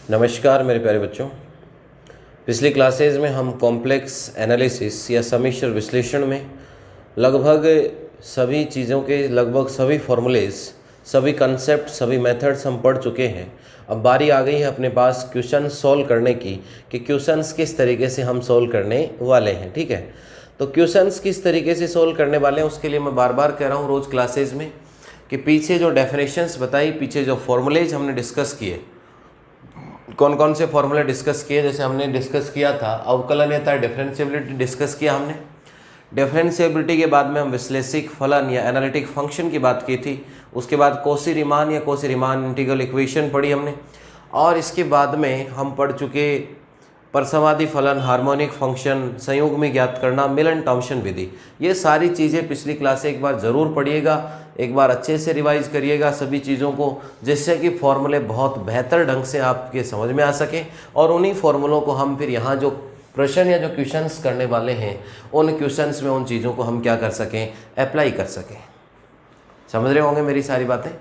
नमस्कार मेरे प्यारे बच्चों। पिछली क्लासेस में हम कॉम्प्लेक्स एनालिसिस या सम्मिश्र विश्लेषण में लगभग सभी चीज़ों के लगभग सभी फॉर्मूलेज, सभी कंसेप्ट, सभी मेथड्स हम पढ़ चुके हैं। अब बारी आ गई है अपने पास क्वेश्चन सॉल्व करने की कि क्वेश्चंस किस तरीके से हम सॉल्व करने वाले हैं। ठीक है, तो क्वेश्चंस किस तरीके से सॉल्व करने वाले हैं उसके लिए मैं बार बार कह रहा हूँ रोज़ क्लासेज में कि पीछे जो डेफिनेशंस बताई, पीछे जो फॉर्मूलेज हमने डिस्कस किए, कौन कौन से फॉर्मूले डिस्कस किए। जैसे हमने डिस्कस किया था अवकलनीयता, डिफरेंशिएबिलिटी डिस्कस किया हमने। डिफरेंशिएबिलिटी के बाद में हम विश्लेषिक फलन या एनालिटिक फंक्शन की बात की थी। उसके बाद कोशी-रीमान या कोशी-रीमान इंटीग्रल इक्वेशन पढ़ी हमने। और इसके बाद में हम पढ़ चुके परसमादी फलन, हार्मोनिक फंक्शन, संयुग्मी ज्ञात करना, मिलन टॉमसन विधि। ये सारी चीज़ें पिछली क्लास से एक बार ज़रूर पढ़िएगा, एक बार अच्छे से रिवाइज करिएगा सभी चीज़ों को, जिससे कि फॉर्मूले बहुत बेहतर ढंग से आपके समझ में आ सकें। और उन्हीं फॉर्मूलों को हम फिर यहाँ जो प्रश्न या जो क्वेश्चंस करने वाले हैं, उन क्वेश्चंस में उन चीज़ों को हम क्या कर सकें, अप्लाई कर सकें। समझ रहे होंगे मेरी सारी बातें।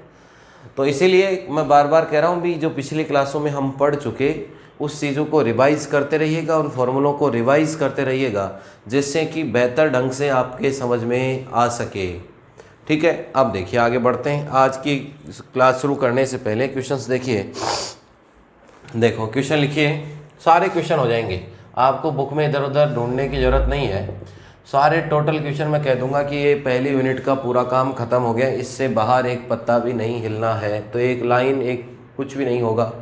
तो इसीलिए मैं बार बार कह रहा हूँ भी, जो पिछली क्लासों में हम पढ़ चुके उस चीज़ों को रिवाइज़ करते रहिएगा, उन फॉर्मूलों को रिवाइज़ करते रहिएगा, जिससे कि बेहतर ढंग से आपके समझ में आ सके। ठीक है, अब देखिए आगे बढ़ते हैं। आज की क्लास शुरू करने से पहले क्वेश्चंस देखिए। देखो क्वेश्चन लिखिए, सारे क्वेश्चन हो जाएंगे, आपको बुक में इधर उधर ढूंढने की ज़रूरत नहीं है। सारे टोटल क्वेश्चन मैं कह दूंगा कि ये पहली यूनिट का पूरा काम ख़त्म हो गया, इससे बाहर एक पत्ता भी नहीं हिलना है। तो एक लाइन, एक कुछ भी नहीं होगा।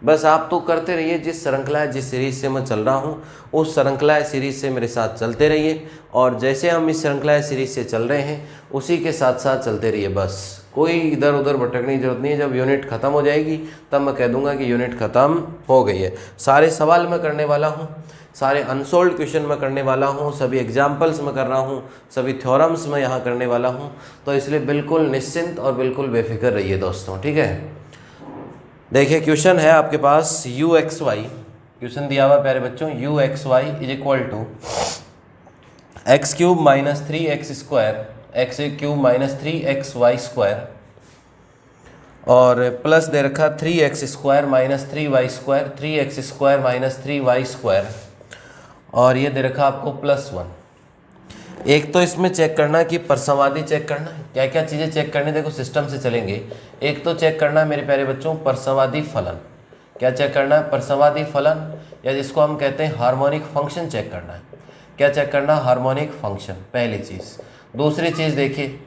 बस आप तो करते रहिए, जिस श्रृंखला जिस सीरीज़ से मैं चल रहा हूँ उस श्रृंखला सीरीज़ से मेरे साथ चलते रहिए। और जैसे हम इस श्रृंखला सीरीज़ से चल रहे हैं उसी के साथ साथ चलते रहिए। बस कोई इधर उधर भटकने की जरूरत नहीं है। जब यूनिट ख़त्म हो जाएगी तब मैं कह दूंगा कि यूनिट ख़त्म हो गई है। सारे सवाल मैं करने वाला हूँ, सारे अनसोल्व क्वेश्चन मैं करने वाला हूँ, सभी एग्जाम्पल्स मैं कर रहा हूँ, सभी थ्योरम्स मैं यहाँ करने वाला हूँ। तो इसलिए बिल्कुल निश्चिंत और बिल्कुल बेफिक्र रहिए दोस्तों। ठीक है, देखिए क्वेश्चन है आपके पास यू एक्स वाई। क्वेश्चन दिया हुआ प्यारे बच्चों, u x y is equal to x cube minus 3x square, x cube minus 3xy square, और प्लस दे रखा 3x square minus 3y square, 3x square minus 3y square, और ये दे रखा आपको +1। एक तो इसमें चेक करना कि परसमादी चेक करना है, क्या क्या चीज़ें चेक करनी, देखो सिस्टम से चलेंगे। एक तो चेक करना है मेरे प्यारे बच्चों परसमादी फलन। क्या चेक करना है? परसमादी फलन, या जिसको हम कहते हैं हार्मोनिक फंक्शन चेक करना है। क्या चेक करना? हार्मोनिक फंक्शन, पहली चीज़। दूसरी चीज़ देखिए,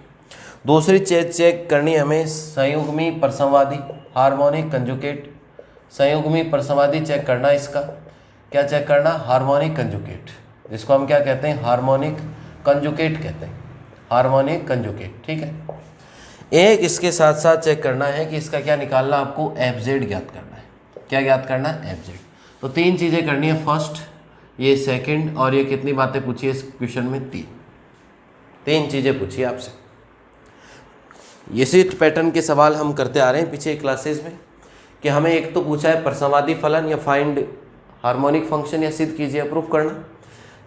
दूसरी चीज़ चेक करनी हमें संयुग्मी परसमादी, हार्मोनिक कंजुगेट। संयुग्मी परसमादी चेक करना, इसका क्या चेक करना? हार्मोनिक कंजुगेट, जिसको हम क्या कहते हैं? हार्मोनिक कंजुगेट कहते हैं, हार्मोनिक कंजुगेट। ठीक है, एक इसके साथ साथ चेक करना है कि इसका क्या निकालना, आपको एफजेड ज्ञात करना है। क्या ज्ञात करना है? एफजेड। तो तीन चीज़ें करनी है, फर्स्ट, ये सेकंड, और ये कितनी बातें पूछी है इस क्वेश्चन में? तीन चीज़ें पूछी आपसे। इसी पैटर्न के सवाल हम करते आ रहे हैं पीछे क्लासेस में, कि हमें एक तो पूछा है परसमादी फलन या फाइंड हार्मोनिक फंक्शन, या सिद्ध कीजिए, अप्रूव करना।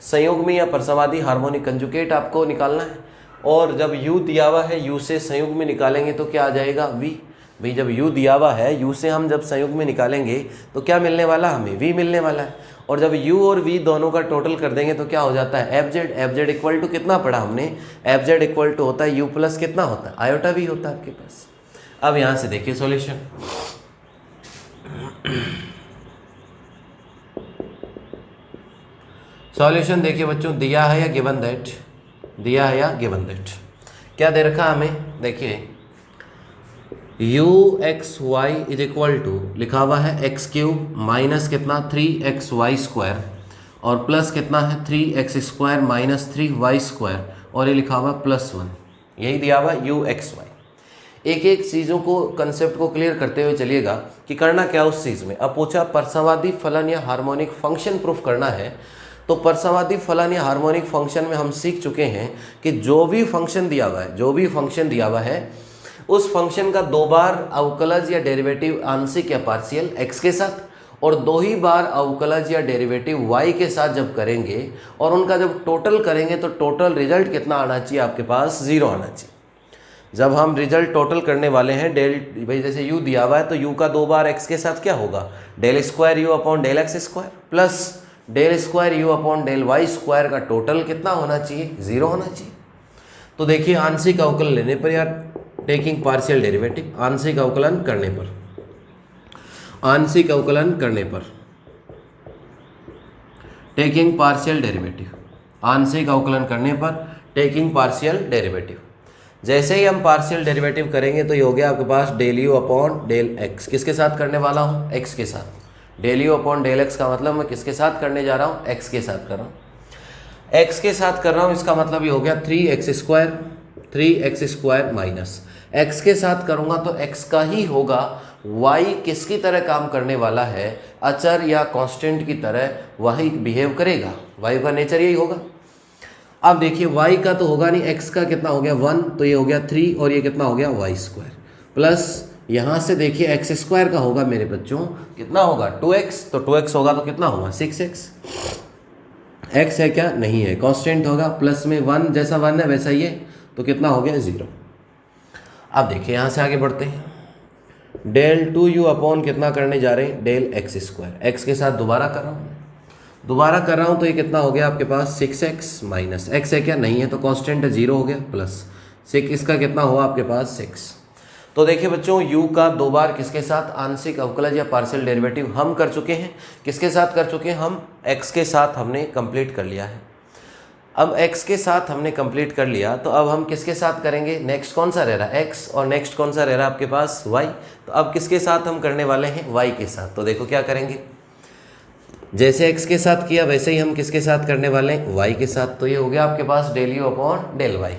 संयुग्मी या परसमादी हार्मोनिक कंजुगेट आपको निकालना है। और जब u दिया हुआ है, u से संयुग्म में निकालेंगे तो क्या आ जाएगा? v। भाई जब u दिया हुआ है, u से हम जब संयुग्म में निकालेंगे तो क्या मिलने वाला? हमें v मिलने वाला है। और जब u और v दोनों का टोटल कर देंगे तो क्या हो जाता है? fz। fz इक्वल टू कितना पढ़ा हमने? fz इक्वल टू होता है u प्लस कितना होता है? आयोटा v होता है आपके पास। अब यहाँ से देखिए सॉल्यूशन। सॉल्यूशन देखिए बच्चों, दिया है या गिवन दैट, दिया है या गिवन दैट। क्या दे रखा हमें? देखिए u x y is equal to लिखा हुआ है एक्स क्यूब माइनस कितना 3xy स्क्वायर, और प्लस कितना है 3x square minus 3y square, और ये लिखा हुआ +1। यही दिया हुआ यू एक्स वाई। एक एक चीज़ों को, कंसेप्ट को क्लियर करते हुए चलिएगा कि करना क्या उस चीज़ में। अब पूछा परसमादी फलन या हार्मोनिक फंक्शन प्रूफ करना है, तो परसमादी फलन या हार्मोनिक फंक्शन में हम सीख चुके हैं कि जो भी फंक्शन दिया हुआ है, जो भी फंक्शन दिया हुआ है, उस फंक्शन का 2 बार अवकलज या डेरिवेटिव आंशिक या पार्शियल x के साथ, और 2 ही बार अवकलज या डेरिवेटिव y के साथ जब करेंगे और उनका जब टोटल करेंगे तो टोटल रिजल्ट कितना आना चाहिए आपके पास? 0 आना चाहिए। जब हम रिजल्ट टोटल करने वाले हैं डेल, भाई जैसे u दिया हुआ है तो u का 2 बार x के साथ क्या होगा, del square u upon del x square plus del square u upon del y square का टोटल कितना होना चाहिए, 0 होना चाहिए। तो देखिए आंशिक अवकलन लेने पर या टेकिंग पार्शियल डेरिवेटिव, आंशिक अवकलन करने पर, आंशिक अवकलन करने पर टेकिंग पार्शियल डेरिवेटिव, आंशिक अवकलन करने पर टेकिंग पार्शियल डेरिवेटिव, जैसे ही हम पार्शियल डेरिवेटिव करेंगे तो ये हो गया आपके पास del u upon del x, किसके साथ करने वाला हूँ, एक्स के साथ। Del u upon del x का मतलब मैं किसके साथ करने जा रहा हूँ, एक्स के साथ कर रहा हूँ, एक्स के साथ कर रहा हूँ। इसका मतलब ये हो गया 3x स्क्वायर माइनस एक्स के साथ करूँगा तो एक्स का ही होगा, y किसकी तरह काम करने वाला है, अचर या कांस्टेंट की तरह वही बिहेव करेगा, y का नेचर यही होगा। अब देखिए y का तो होगा नहीं, x का कितना हो गया 1, तो ये हो गया 3 और ये कितना हो गया y स्क्वायर प्लस यहाँ से देखिए x स्क्वायर का होगा मेरे बच्चों कितना होगा 2x, तो 2x होगा तो कितना होगा 6x, x है क्या, नहीं है, कांस्टेंट होगा, प्लस में 1 जैसा 1 है वैसा ये, तो कितना हो गया 0। अब देखिए यहाँ से आगे बढ़ते हैं, डेल 2u अपॉन कितना करने जा रहे हैं, डेल एक्स स्क्वायर, एक्स के साथ दोबारा कर रहा हूँ तो ये कितना हो गया आपके पास 6x माइनस एक्स है क्या, नहीं है, तो कांस्टेंट है 0 हो गया प्लस 6, इसका कितना हुआ आपके पास 6। तो देखिए बच्चों u का 2 बार किसके साथ आंशिक अवकलज या पार्शियल डेरिवेटिव हम कर चुके हैं, किसके साथ कर चुके हैं, हम x के साथ हमने कंप्लीट कर लिया है। अब x के साथ हमने कंप्लीट कर लिया तो अब हम किसके साथ करेंगे, नेक्स्ट कौन सा रह रहा है x और नेक्स्ट कौन सा रह रहा है आपके पास y, तो अब किसके साथ हम करने वाले हैं, y के साथ। तो देखो क्या करेंगे, जैसे x के साथ किया वैसे ही हम किसके साथ करने वाले हैं, y के साथ। तो ये हो गया आपके पास del u upon del y।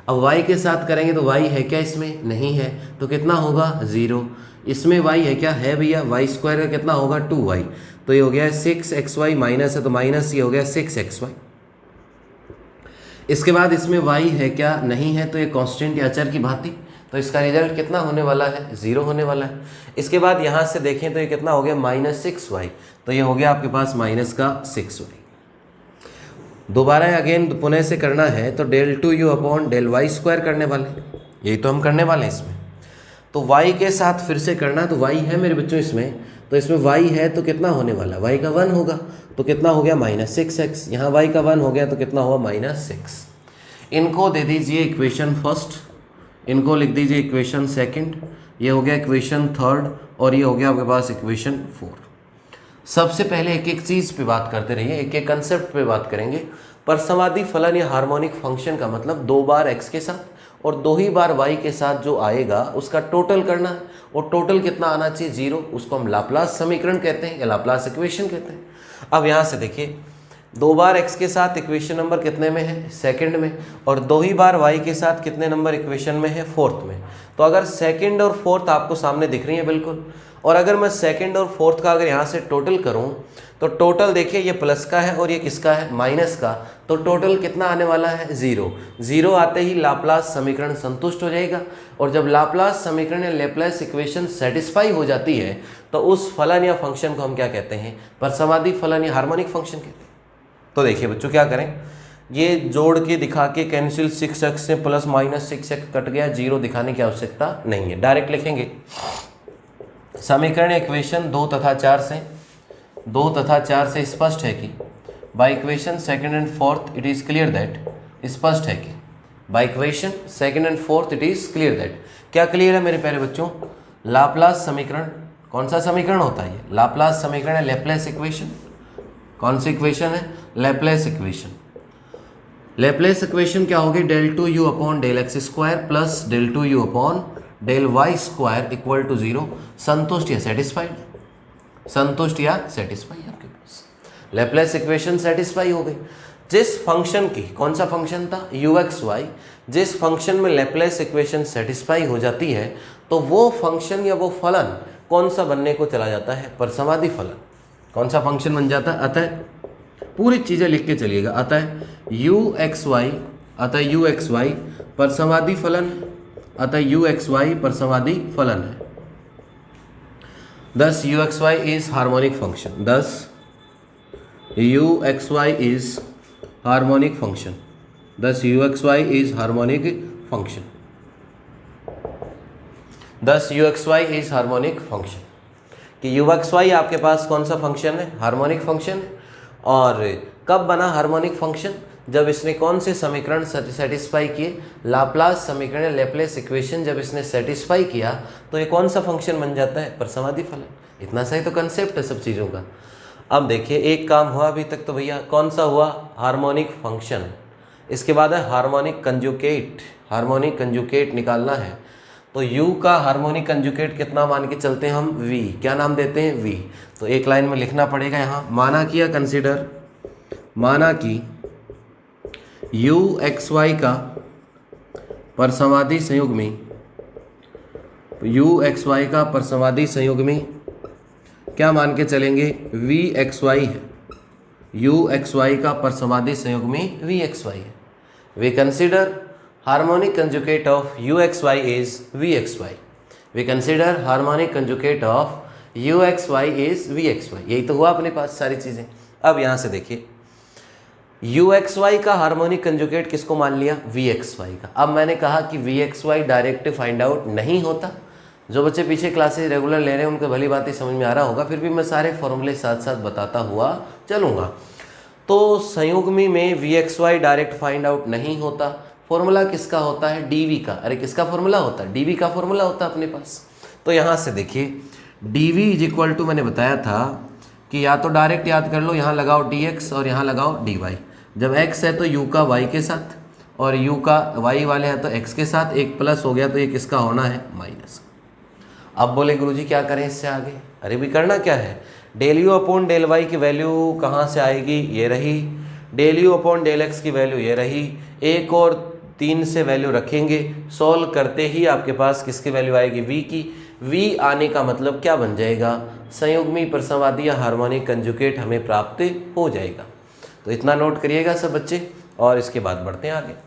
अब y के साथ करेंगे तो y है क्या, इसमें नहीं है, तो कितना होगा 0, इसमें y है क्या, है भैया, y स्क्वायर का कितना होगा 2y, तो ये हो गया 6xy माइनस है तो माइनस ये हो गया 6xy। इसके बाद इसमें y है क्या, नहीं है, तो ये कांस्टेंट या अचर की भांति, तो इसका रिजल्ट कितना होने वाला है, 0 होने वाला है। इसके बाद यहाँ से देखें तो ये कितना हो गया -6y, तो ये हो गया आपके पास माइनस का 6y। दोबारा अगेन पुनः से करना है तो del 2u upon del y square करने वाले, यही तो हम करने वाले हैं इसमें। तो y के साथ फिर से करना, तो y है मेरे बच्चों इसमें, तो इसमें y है तो कितना होने वाला, y का 1 होगा तो कितना हो गया -6x, यहाँ y का 1 हो गया तो कितना हुआ -6। इनको दे दीजिए इक्वेशन फर्स्ट, इनको लिख दीजिए इक्वेशन सेकंड, ये हो गया इक्वेशन थर्ड और ये हो गया आपके पास इक्वेशन 4। सबसे पहले एक एक चीज़ पे बात करते रहिए, एक एक कंसेप्ट पे बात करेंगे। परसमादी फलन या हार्मोनिक फंक्शन का मतलब 2 बार x के साथ और 2 ही बार y के साथ जो आएगा उसका टोटल करना है, और टोटल कितना आना चाहिए 0, उसको हम लाप्लास समीकरण कहते हैं या लाप्लास इक्वेशन कहते हैं। अब यहाँ से देखिए 2 बार x के साथ इक्वेशन नंबर कितने में है, सेकंड में, और 2 ही बार y के साथ कितने नंबर इक्वेशन में है, फोर्थ में। तो अगर सेकंड और फोर्थ आपको सामने दिख रही है बिल्कुल, और अगर मैं सेकंड और फोर्थ का अगर यहाँ से टोटल करूँ तो टोटल देखिए ये प्लस का है और ये किसका है, माइनस का, तो टोटल कितना आने वाला है 0। 0 आते ही लाप्लास समीकरण संतुष्ट हो जाएगा, और जब लाप्लास समीकरण या लैप्लास इक्वेशन सेटिस्फाई हो जाती है तो उस फलन या फंक्शन को हम क्या कहते हैं, परसमादी फलन या हार्मोनिक फंक्शन कहते हैं। तो देखिए बच्चों क्या करें, ये जोड़ के दिखा के कैंसिल 6x से प्लस माइनस 6x कट गया, 0 दिखाने की आवश्यकता नहीं है, डायरेक्ट लिखेंगे समीकरण इक्वेशन 2 तथा 4 से स्पष्ट है कि by equation second and fourth it is clear that, स्पष्ट है कि by equation second and fourth it is clear that, क्या क्लियर है मेरे प्यारे बच्चों, लाप्लास समीकरण, कौन सा समीकरण होता है ये, लाप्लास समीकरण है, लैप्लेस इक्वेशन, कौन सी इक्वेशन है, लैप्लेस इक्वेशन। लैप्लेस इक्वेशन क्या होगी, del 2u upon del x square plus del 2u upon del y square equal to 0, संतुष्ट या सेटिस्फाइड, संतुष्ट या सेटिस्फाई, आपके पास लैप्लेस इक्वेशन सेटिस्फाई हो गई। जिस फंक्शन की, कौन सा फंक्शन था, u(x,y), जिस फंक्शन में लैप्लेस इक्वेशन सेटिस्फाई हो जाती है तो वो फंक्शन या वो फलन कौन सा बनने को चला जाता है, परसमादी फलन, कौन सा फंक्शन बन जाता है। अतः पूरी चीज़ें लिख के चलिएगा, अतः u(x,y) परसमादी फलन, अतः u(x,y) परसमादी फलन है। Thus u(x,y) is harmonic function. Thus u(x,y) is harmonic function. Thus u(x,y) is harmonic function. Thus u x y is harmonic function, कि यू एक्स वाई आपके पास कौन सा फंक्शन है, हार्मोनिक फंक्शन है। और कब बना हार्मोनिक फंक्शन, जब इसने कौन से समीकरण सेटिस्फाई किए, लाप्लास समीकरण, लैप्लेस इक्वेशन जब इसने सेटिस्फाई किया तो ये कौन सा फंक्शन बन जाता है, परसमाधि फलन। इतना सही तो कंसेप्ट है सब चीज़ों का। अब देखिए एक काम हुआ अभी तक तो भैया, कौन सा हुआ, हार्मोनिक फंक्शन। इसके बाद है हार्मोनिक कंजुगेट, हार्मोनिक कंजुगेट निकालना है। तो u का हार्मोनिक कंजुगेट कितना मान के चलते हैं हम, v, क्या नाम देते हैं, v। तो एक लाइन में लिखना पड़ेगा यहाँ, माना किया कंसिडर, माना कि u एक्स वाई का परसमाधि संयुग्मी, u एक्स वाई का परसमाधि संयुग्मी क्या मान के चलेंगे, v एक्स वाई है, u एक्स वाई का परसमाधि संयुग्मी v एक्स वाई है। We consider harmonic conjugate of uxy is vxy. We consider harmonic conjugate of uxy is vxy. यही तो हुआ अपने पास सारी चीज़ें। अब यहाँ से देखिए uxy का हार्मोनिक कंजुगेट किसको मान लिया, vxy का। अब मैंने कहा कि vxy डायरेक्ट फाइंड आउट नहीं होता। जो बच्चे पीछे क्लासेस रेगुलर ले रहे हैं उनको भली बात ही समझ में आ रहा होगा, फिर भी मैं सारे फॉर्मूले साथ साथ बताता हुआ चलूँगा। तो संयुग्मी में vxy डायरेक्ट फाइंड आउट नहीं होता। फॉर्मूला किसका होता है, dv का। अरे किसका फॉर्मूला होता है, dv का फॉर्मूला होता है अपने पास। तो यहाँ से देखिए dv इज इक्वल टू, मैंने बताया था कि या तो डायरेक्ट याद कर लो, यहाँ लगाओ dx और यहाँ लगाओ dy। जब x है तो u का y के साथ और u का y वाले हैं तो x के साथ, एक प्लस हो गया तो ये किसका होना है, माइनस। अब बोले गुरुजी क्या करें इससे आगे, अरे भी करना क्या है, del u upon del y की वैल्यू कहाँ से आएगी, ये रही, del u upon del x की वैल्यू ये रही, एक और 3 से वैल्यू रखेंगे, सॉल्व करते ही आपके पास किसकी वैल्यू आएगी, v की। v आने का मतलब क्या बन जाएगा, संयुग्मी परसमाधि या हार्मोनिक कंजुगेट हमें प्राप्त हो जाएगा। तो इतना नोट करिएगा सब बच्चे, और इसके बाद बढ़ते हैं आगे।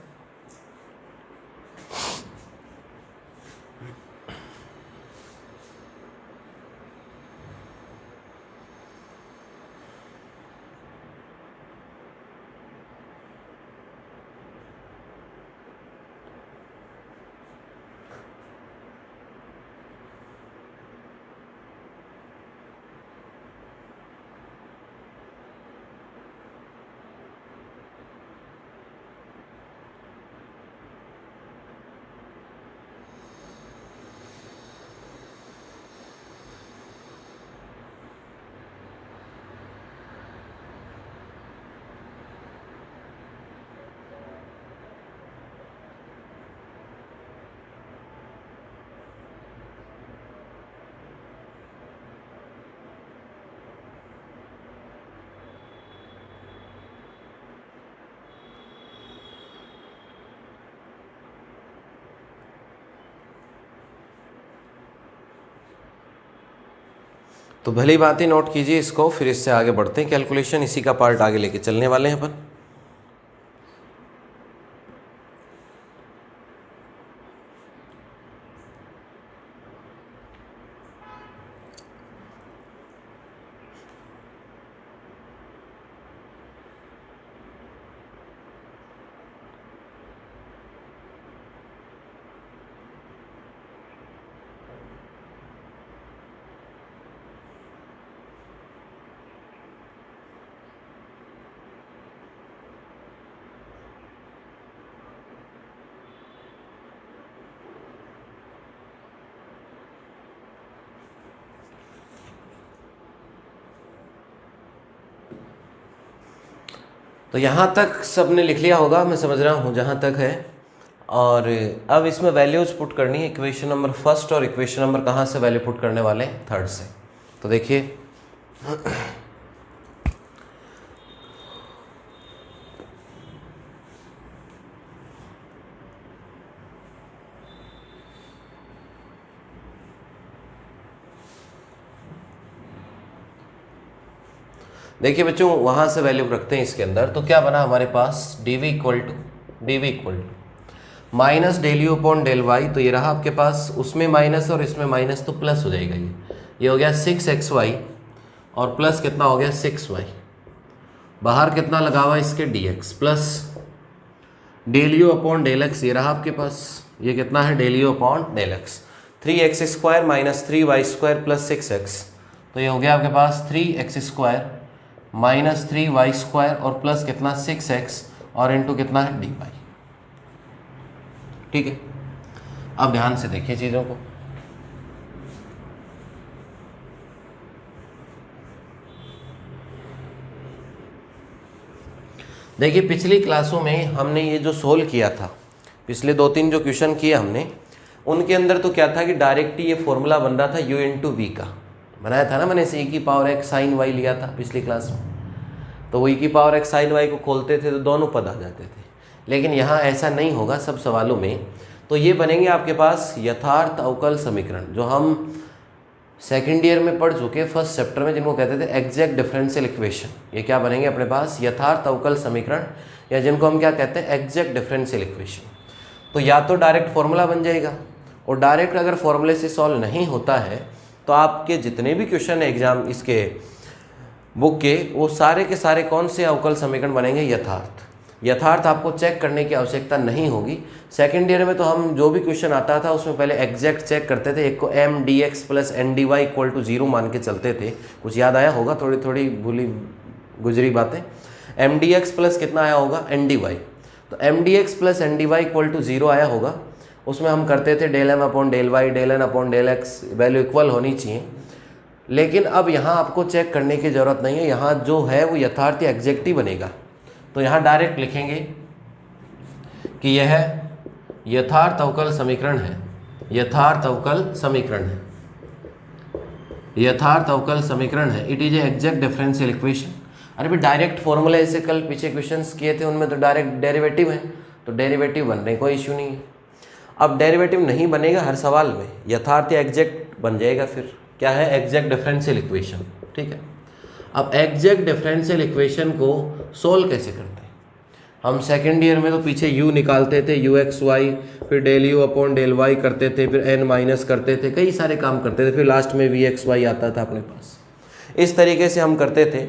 तो भली बात ही नोट कीजिए इसको, फिर इससे आगे बढ़ते हैं कैलकुलेशन, इसी का पार्ट आगे लेके चलने वाले हैं अपन। तो यहाँ तक सबने लिख लिया होगा, मैं समझ रहा हूँ जहाँ तक है। और अब इसमें वैल्यूज पुट करनी है, इक्वेशन नंबर फर्स्ट और इक्वेशन नंबर कहाँ से वैल्यू पुट करने वाले हैं, थर्ड से। तो देखिए देखिए बच्चों, वहाँ से वैल्यू रखते हैं इसके अंदर। तो क्या बना हमारे पास, d v equal to minus del u upon del y. तो ये रहा आपके पास, उसमें माइनस और इसमें माइनस तो प्लस हो जाएगा। ये हो गया 6xy और प्लस कितना हो गया 6y, बाहर कितना लगा हुआ इसके dx, plus del u upon del x. ये रहा आपके पास, ये कितना है del u upon del x. 3x² minus 3y² plus 6x, तो ये हो गया आपके पास 3x² माइनस 3y² और प्लस कितना 6x और इंटू कितना है dy। ठीक है, अब ध्यान से देखिए चीज़ों को। देखिए पिछली क्लासों में हमने ये जो सोल्व किया था, पिछले 2-3 जो क्वेश्चन किए हमने, उनके अंदर तो क्या था कि डायरेक्ट ये फॉर्मूला बन रहा था u इंटू वी का, बनाया था ना मैंने, से e⁻x sin y लिया था पिछली क्लास में, तो वो e⁻x sin y को खोलते थे तो दोनों पद आ जाते थे। लेकिन यहाँ ऐसा नहीं होगा सब सवालों में, तो ये बनेंगे आपके पास यथार्थ अवकल समीकरण, जो हम सेकेंड ईयर में पढ़ चुके फर्स्ट चैप्टर में, जिनको कहते थे एग्जैक्ट डिफरेंशियल इक्वेशन। ये क्या बनेंगे अपने पास, यथार्थ अवकल समीकरण, या जिनको हम क्या कहते हैं एग्जैक्ट डिफरेंशियल इक्वेशन। तो या तो डायरेक्ट फॉर्मूला बन जाएगा, और डायरेक्ट अगर फॉर्मूले से सॉल्व नहीं होता है तो आपके जितने भी क्वेश्चन है एग्जाम इसके बुक के, वो सारे के सारे कौन से अवकल समीकरण बनेंगे, यथार्थ। यथार्थ आपको चेक करने की आवश्यकता नहीं होगी। सेकेंड ईयर में तो हम जो भी क्वेश्चन आता था उसमें पहले एग्जैक्ट चेक करते थे, एक को m dx plus n dy equal to 0 मान के चलते थे। कुछ याद आया होगा, थोड़ी थोड़ी भूली गुजरी बातें। m dx प्लस कितना आया होगा n dy, तो m dx plus n dy equal to 0 आया होगा। उसमें हम करते थे del m upon del y, del n upon del x, value equal होनी चाहिए। लेकिन अब यहाँ आपको चेक करने की ज़रूरत नहीं है, यहाँ जो है वो यथार्थ या एग्जैक्ट ही बनेगा। तो यहाँ डायरेक्ट लिखेंगे कि यह यथार्थ अवकल समीकरण है, यथार्थ अवकल समीकरण है, यथार्थ अवकल समीकरण है, it is a exact differential equation. अरे भाई डायरेक्ट फॉर्मूला ऐसे कल पीछे क्वेश्चंस किए थे, उनमें तो डायरेक्ट डेरिवेटिव है, तो डेरिवेटिव बन रहे, कोई इश्यू नहीं है। अब डेरिवेटिव नहीं बनेगा हर सवाल में, यथार्थ या एग्जैक्ट बन जाएगा, फिर क्या है एग्जैक्ट डिफरेंशियल इक्वेशन। ठीक है, अब एग्जैक्ट डिफरेंशियल इक्वेशन को सोल्व कैसे करते हैं, हम सेकेंड ईयर में तो पीछे u निकालते थे, u(x,y), फिर del u upon del y करते थे, फिर n माइनस करते थे, कई सारे काम करते थे, फिर लास्ट में v(x,y) आता था अपने पास। इस तरीके से हम करते थे,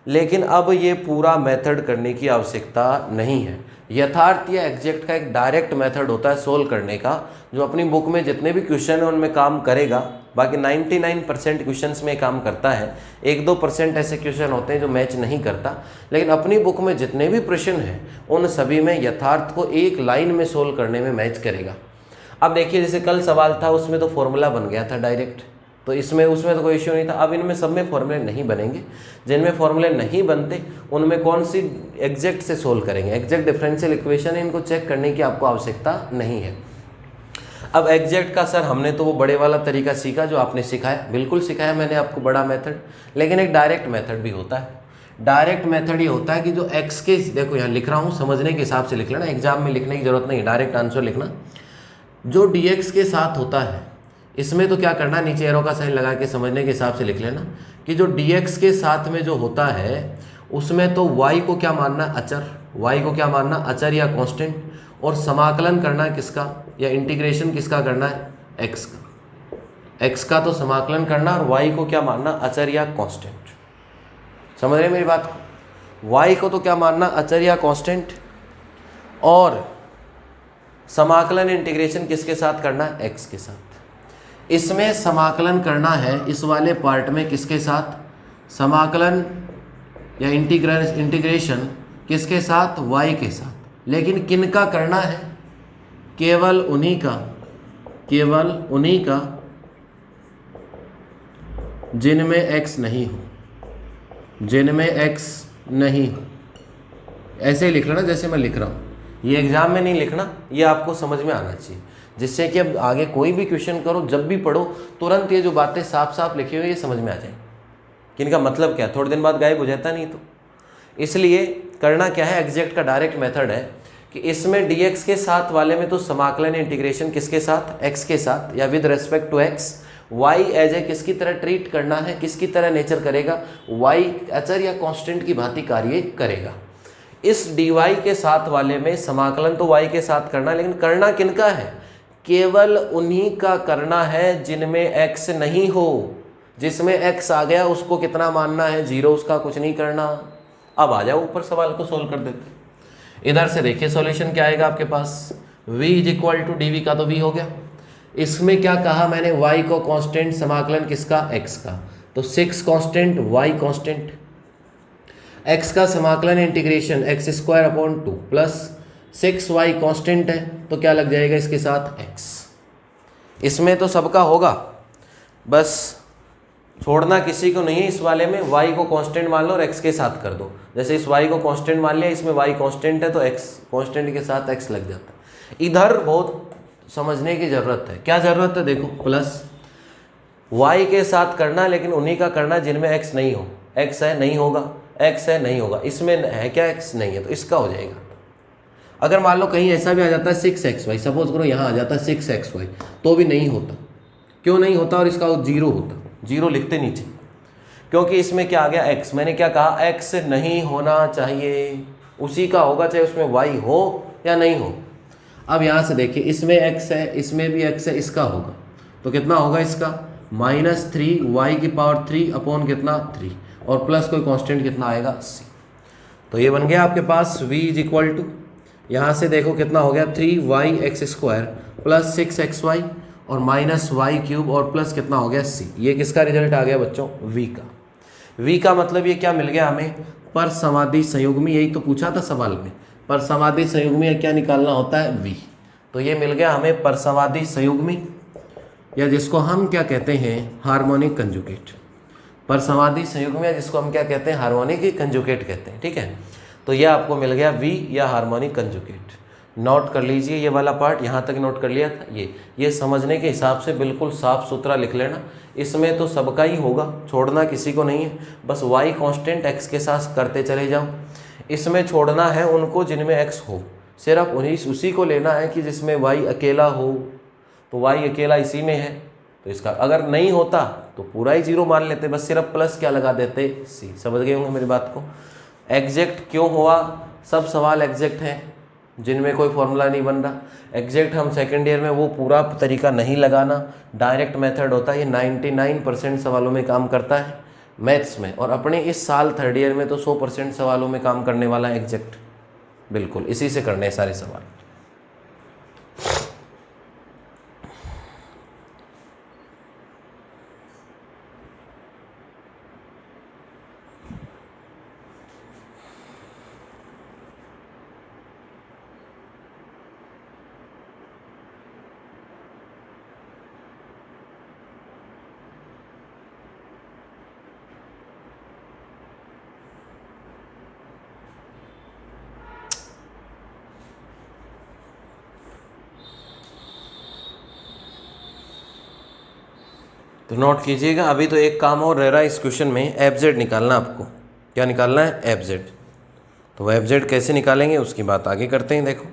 लेकिन अब ये पूरा मेथड करने की आवश्यकता नहीं है। यथार्थ या एग्जैक्ट का एक डायरेक्ट मेथड होता है सोल्व करने का, जो अपनी बुक में जितने भी क्वेश्चन हैं उनमें काम करेगा। बाकी 99% क्वेश्चंस में काम करता है, 1-2% ऐसे क्वेश्चन होते हैं जो मैच नहीं करता, लेकिन अपनी बुक में जितने भी प्रश्न हैं उन सभी में यथार्थ को एक लाइन में सोल्व करने में मैच करेगा। अब देखिए जैसे कल सवाल था उसमें तो फॉर्मूला बन गया था डायरेक्ट, तो इसमें उसमें तो कोई इश्यू नहीं था। अब इनमें सब में फॉर्मूले नहीं बनेंगे, जिनमें फॉर्मूले नहीं बनते उनमें कौन सी एग्जैक्ट से सोल्व करेंगे, एग्जैक्ट डिफरेंशियल इक्वेशन है, इनको चेक करने की आपको आवश्यकता नहीं है। अब एग्जैक्ट का सर हमने तो वो बड़े वाला तरीका सीखा जो आपने सिखाया, बिल्कुल सिखाया मैंने आपको बड़ा मेथड, लेकिन एक डायरेक्ट मेथड भी होता है। डायरेक्ट मेथड ये होता है कि जो एक्स के, देखो यहाँ लिख रहा हूँ समझने के हिसाब से लिख लेना, एग्जाम में लिखने की जरूरत नहीं, डायरेक्ट आंसर लिखना। जो dx के साथ होता है इसमें तो क्या करना, नीचे एरो का साइन लगा के समझने के हिसाब से लिख लेना कि जो dx के साथ में जो होता है उसमें तो y को क्या मानना अचर, y को क्या मानना अचर या कांस्टेंट, और समाकलन करना है किसका, या इंटीग्रेशन किसका करना है x का, x का तो समाकलन करना, और y को क्या मानना अचर या कांस्टेंट। समझ रहे मेरी बात को, y को तो क्या मानना अचर या कांस्टेंट, और समाकलन इंटीग्रेशन किसके साथ करना है x के साथ। इसमें समाकलन करना है इस वाले पार्ट में किसके साथ, समाकलन या इंटीग्रेशन किसके साथ, y के साथ। लेकिन किनका करना है, केवल उन्हीं का, केवल उन्हीं का जिनमें x नहीं हो, जिनमें x नहीं हो। ऐसे ही लिख लेना जैसे मैं लिख रहा हूँ, ये एग्जाम में नहीं लिखना, ये आपको समझ में आना चाहिए, जिससे कि अब आगे कोई भी क्वेश्चन करो जब भी पढ़ो तुरंत ये जो बातें साफ साफ लिखी हुई ये समझ में आ जाए कि इनका मतलब क्या है, थोड़े दिन बाद गायब हो जाता नहीं। तो इसलिए करना क्या है, एग्जैक्ट का डायरेक्ट मेथड है कि इसमें dx के साथ वाले में तो समाकलन इंटीग्रेशन किसके साथ, x के साथ, या with respect to x, y as a किसकी तरह ट्रीट करना है, किसकी तरह नेचर करेगा, y अचर या कांस्टेंट की भांति कार्य करेगा। इस dy के साथ वाले में समाकलन तो y के साथ करना, लेकिन करना किनका है, केवल उन्हीं का करना है जिनमें x नहीं हो। जिसमें x आ गया उसको कितना मानना है, 0, उसका कुछ नहीं करना। अब आ जाओ ऊपर सवाल को सोल्व कर देते। इधर से देखिए सॉल्यूशन क्या आएगा आपके पास, v is equal to d v का तो v हो गया, इसमें क्या कहा मैंने, y को कांस्टेंट, समाकलन किसका, x का, तो 6 कांस्टेंट, y कांस्टेंट, x का समाकलन integration x² plus 6y constant है, तो क्या लग जाएगा इसके साथ x। इसमें तो सबका होगा, बस छोड़ना किसी को नहीं है। इस वाले में y को कांस्टेंट मान लो और x के साथ कर दो। जैसे इस y को कांस्टेंट मान लिया, इसमें y कांस्टेंट है तो x कांस्टेंट के साथ x लग जाता है। इधर बहुत समझने की ज़रूरत है। क्या ज़रूरत है, देखो प्लस y के साथ करना, लेकिन उन्हीं का करना जिनमें x नहीं हो। x है नहीं होगा, x है नहीं होगा, इसमें है क्या, x नहीं है, तो इसका हो जाएगा। अगर मान लो कहीं ऐसा भी आ जाता है 6xy, सपोज करो यहाँ आ जाता है 6xy, तो भी नहीं होता। क्यों नहीं होता, और इसका 0 होता, 0 लिखते नीचे, क्योंकि इसमें क्या आ गया x। मैंने क्या कहा, x नहीं होना चाहिए, उसी का होगा चाहे उसमें y हो या नहीं हो। अब यहाँ से देखिए, इसमें x है, इसमें भी x है, इसका होगा तो कितना होगा इसका, -3y⁻³ अपॉन कितना 3, और प्लस कोई कांस्टेंट कितना आएगा c। तो ये बन गया आपके पास v इज इक्वल टू, यहाँ से देखो कितना हो गया 3yx² प्लस 6xy और -y³ और प्लस कितना हो गया c। ये किसका रिजल्ट आ गया बच्चों, v का। v का मतलब ये क्या मिल गया हमें, परसमाधि संयुग्मी, यही तो पूछा था सवाल में, परसमाधि संयुग्मी क्या निकालना होता है, v। तो ये मिल गया हमें परसमाधि संयुग्मी, या जिसको हम क्या कहते हैं, हार्मोनिक कंजुगेट। परसमाधि संयुग्मी या जिसको हम क्या कहते हैं, हार्मोनिक कंजुगेट कहते हैं, ठीक है। तो ये आपको मिल गया v या हार्मोनिक कंजुगेट। नोट कर लीजिए ये वाला पार्ट, यहाँ तक नोट कर लिया था। ये समझने के हिसाब से बिल्कुल साफ सुथरा लिख लेना। इसमें तो सबका ही होगा, छोड़ना किसी को नहीं है, बस y कांस्टेंट x के साथ करते चले जाओ। इसमें छोड़ना है उनको जिनमें x हो, सिर्फ उसी को लेना है कि जिसमें y अकेला हो, तो y अकेला इसी में है, तो इसका अगर नहीं होता तो पूरा ही 0 मान लेते, बस सिर्फ प्लस क्या लगा देते, c। समझ गए होंगे मेरी बात को। एग्जैक्ट क्यों हुआ, सब सवाल एग्जैक्ट हैं जिनमें कोई फॉर्मूला नहीं बन रहा। एग्जैक्ट हम सेकेंड ईयर में वो पूरा तरीका नहीं लगाना, डायरेक्ट मेथड होता है, ये 99% सवालों में काम करता है मैथ्स में, और अपने इस साल थर्ड ईयर में तो 100% सवालों में काम करने वाला है एग्जैक्ट। बिल्कुल इसी से करने हैं सारे सवाल। तो नोट कीजिएगा, अभी तो एक काम और रह रहा है इस क्वेश्चन में, एफ-जेड निकालना। आपको क्या निकालना है, एफ-जेड। तो एफ-जेड कैसे निकालेंगे उसकी बात आगे करते हैं। देखो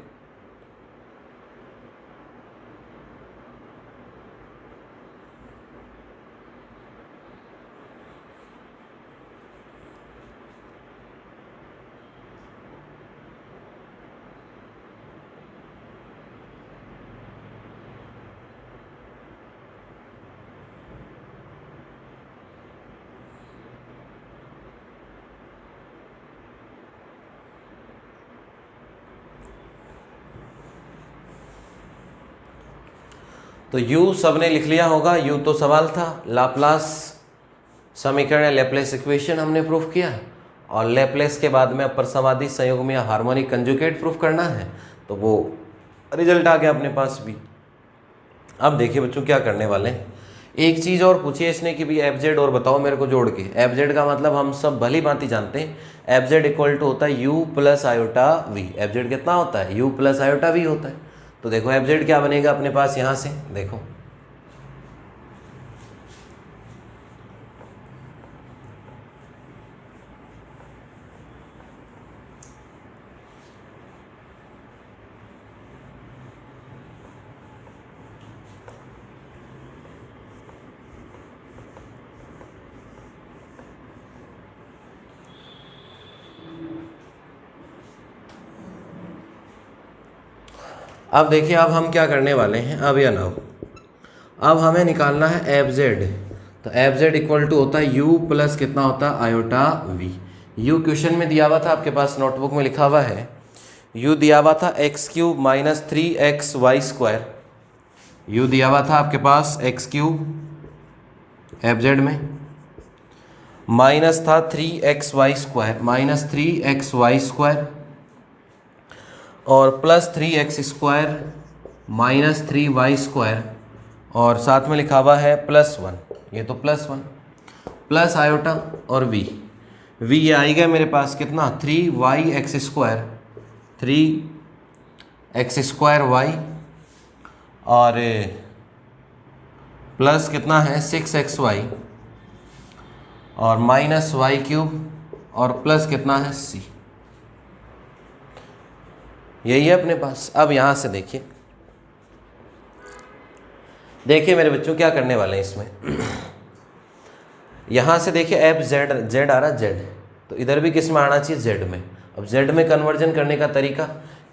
तो u सबने लिख लिया होगा, u तो सवाल था। लाप्लास समीकरण या लैप्लेस इक्वेशन हमने प्रूफ किया, और लैप्लेस के बाद में अपर समाधि संयुग्म या हार्मोनिक कंजुगेट प्रूफ करना है, तो वो रिजल्ट आ गया अपने पास भी। अब देखिए बच्चों क्या करने वाले हैं, एक चीज़ और पूछिए इसने कि भी एफ-जेड और बताओ मेरे को जोड़ के। एफ-जेड का मतलब हम सब भली भांति जानते हैं, एफ-जेड इक्वल टू होता है u plus iota v। F-Z कितना होता है, u प्लस आयोटा v होता है। तो देखो एफ-जेड क्या बनेगा अपने पास, यहाँ से देखो अब देखिए, अब हम क्या करने वाले हैं, अब या नाउ, अब हमें निकालना है एफ-जेड। तो एफ-जेड इक्वल टू होता है u प्लस कितना होता है आयोटा v। u क्वेश्चन में दिया हुआ था, आपके पास नोटबुक में लिखा हुआ है, u दिया हुआ था x³ - 3xy² u दिया हुआ था आपके पास एक्स क्यूब एफ जेड में, माइनस था 3xy square, minus 3xy square, और plus 3x square minus 3y square, और साथ में लिखा हुआ है +1, ये तो +1 प्लस आयोटा और v ये आएगा मेरे पास कितना 3yx square, 3x square y, और प्लस कितना है 6xy, और माइनस y क्यूब, और प्लस कितना है c। यही है अपने पास। अब यहाँ से देखिए मेरे बच्चों क्या करने वाले हैं इसमें। यहाँ से देखिए एफ जेड आ रहा जेड, तो इधर भी किस में आना चाहिए जेड में। अब जेड में कन्वर्जन करने का तरीका